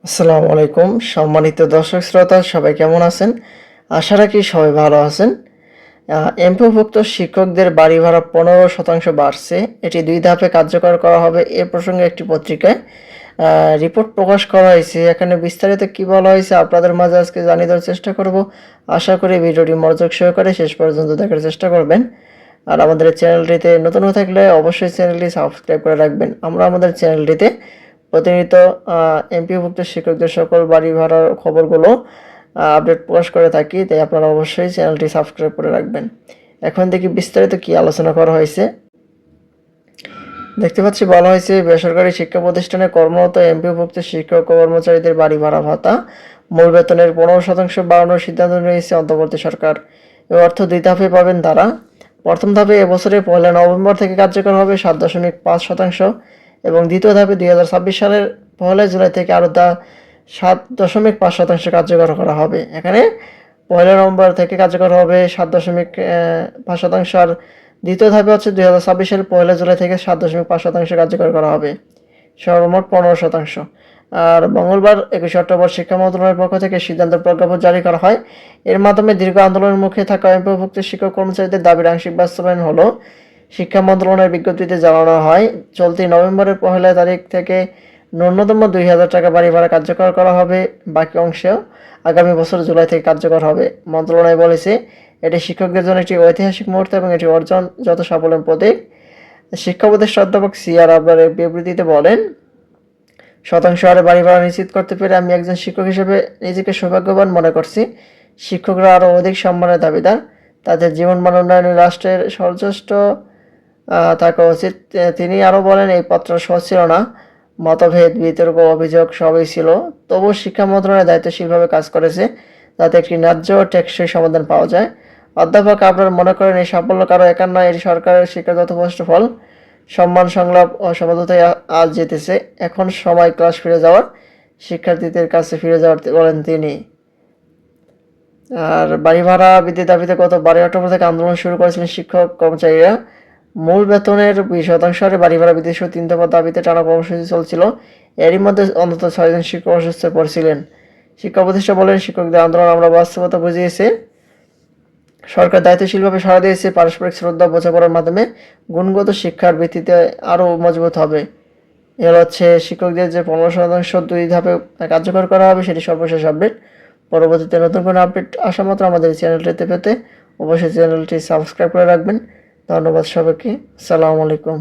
আসসালামু আলাইকুম সম্মানিত দর্শক শ্রোতা সবাই কেমন আছেন? আশা রাখি সবাই ভালো আছেন। এমপিওভুক্ত শিক্ষকদের বাড়ি ভাড়া 15% বাড়ছে। এটি 2 ধাপে কার্যকর করা হবে এ প্রসঙ্গে একটি পত্রিকায় রিপোর্ট প্রকাশ করা হয়েছে। এখানে বিস্তারিত কি বলা হয়েছে আপনাদের মাঝে আজকে জানিয়ে দেওয়ার চেষ্টা করব। আশা করি ভিডিওটি মনোযোগ সহকারে শেষ পর্যন্ত দেখার চেষ্টা করবেন। আর আমাদের চ্যানেলটিতে নতুন হয়ে থাকলে অবশ্যই চ্যানেলটি সাবস্ক্রাইব করে রাখবেন। আমরা আমাদের চ্যানেলটিতে প্রতিনিয়ত এমপিওভুক্ত শিক্ষকদের সকল বাড়ি ভাড়ার খবরগুলো আপডেট প্রকাশ করে থাকি, তাই আপনারা অবশ্যই চ্যানেলটি সাবস্ক্রাইব করে রাখবেন। এখন দেখি বিস্তারিত কি আলোচনা করা হয়েছে। দেখতে পাচ্ছি বলা হয়েছে বেসরকারি শিক্ষা প্রতিষ্ঠানে কর্মরত এমপিওভুক্ত শিক্ষক কর্মচারীদের বাড়ি ভাড়া ভাতা মূল বেতনের 15% বাড়ানোর সিদ্ধান্ত নিয়েছে অন্তর্বর্তী সরকার। এর অর্থ 2 ধাপে পাবেন তারা। প্রথম ধাপে এবছরের 1 নভেম্বর থেকে কার্যকর হবে 7.5% এবং দ্বিতীয় ধাপে 2026 সালের 1 জুলাই থেকে আরও 7.5% কার্যকর করা হবে। এখানে 1 নভেম্বর থেকে কার্যকর হবে 7.5%, আর দ্বিতীয় ধাপে হচ্ছে 2026 সালের 1 জুলাই থেকে 7.5% কার্যকর করা হবে, সর্বমোট 15%। আর মঙ্গলবার 21 অক্টোবর শিক্ষা মন্ত্রণালয়ের পক্ষ থেকে সিদ্ধান্ত প্রজ্ঞাপন জারি করা হয়। এর মাধ্যমে দীর্ঘ আন্দোলনের মুখে থাকা এমপিওভুক্ত শিক্ষক কর্মচারীদের দাবির আংশিক বাস্তবায়ন হলো। শিক্ষা মন্ত্রণালয়ের বিজ্ঞপ্তিতে জানানো হয়, চলতি নভেম্বরের 1 তারিখ থেকে ন্যূনতম 2,000 টাকা বাড়ি ভাড়া কার্যকর করা হবে। বাকি অংশেও আগামী বছর জুলাই থেকে কার্যকর হবে। মন্ত্রণালয় বলেছে, এটি শিক্ষকদের জন্য একটি ঐতিহাসিক মুহূর্ত এবং এটি অর্জন যত সাফল্যের প্রতীক। শিক্ষা উপদেষ্টা অধ্যাপক সিআর আবরার এক বিবৃতিতে বলেন, শতাংশ হারে বাড়ি ভাড়া নিশ্চিত করতে পেরে আমি একজন শিক্ষক হিসেবে নিজেকে সৌভাগ্যবান মনে করছি। শিক্ষকরা আরও অধিক সম্মানের দাবিদার। তাদের জীবনমান উন্নয়নে রাষ্ট্রের সর্বশ্রেষ্ঠ থাকা উচিত। তিনি আরও বলেন, এই পত্র সহজ ছিল না, মতভেদ, বিতর্ক, অভিযোগ সবই ছিল। তবুও শিক্ষা মন্ত্রণালয় দায়িত্বশীলভাবে কাজ করেছে যাতে একটি ন্যায্য ও টেকসই সমাধান পাওয়া যায়। অধ্যাপক আবরার মনে করেন, এই সাফল্য কারো একার নয়, এটি সরকারের শিক্ষাগত ফল। সম্মান, সংলাপ ও সমঝোতায় আজ জিতেছে। এখন সময় ক্লাস ফিরে যাওয়ার, শিক্ষার্থীদের কাছে ফিরে যাওয়ার বলেন তিনি। আর বাড়ি ভাড়া বৃদ্ধির দাবিতে গত 12 অক্টোবর থেকে আন্দোলন শুরু করেছিলেন শিক্ষক কর্মচারীরা। মূল বেতনের 20% হারে বাড়ি ভাড়া বৃদ্ধি সহ 3 দফা দাবিতে টানা কর্মসূচি চলছিল। এরই মধ্যে অন্তত 6 জন শিক্ষক অসুস্থ পড়ছিলেন। শিক্ষা প্রতিষ্ঠা বলেন, শিক্ষকদের আন্দোলন আমরা বাস্তবতা বুঝিয়েছে, সরকার দায়িত্বশীলভাবে সাড়া দিয়েছে। পারস্পরিক শ্রদ্ধা বোঝাপড়ার মাধ্যমে গুণগত শিক্ষার ভিত্তিতে আরও মজবুত হবে। এর হচ্ছে শিক্ষকদের যে 15% 2 ধাপে কার্যকর করা হবে, সেটি সর্বশেষ আপডেট। পরবর্তীতে নতুন কোনো আপডেট আসা মাত্র আমাদের চ্যানেলটিতে পেতে অবশ্যই চ্যানেলটি সাবস্ক্রাইব করে রাখবেন। ধন্যবাদ সবাইকে। আসসালামু আলাইকুম।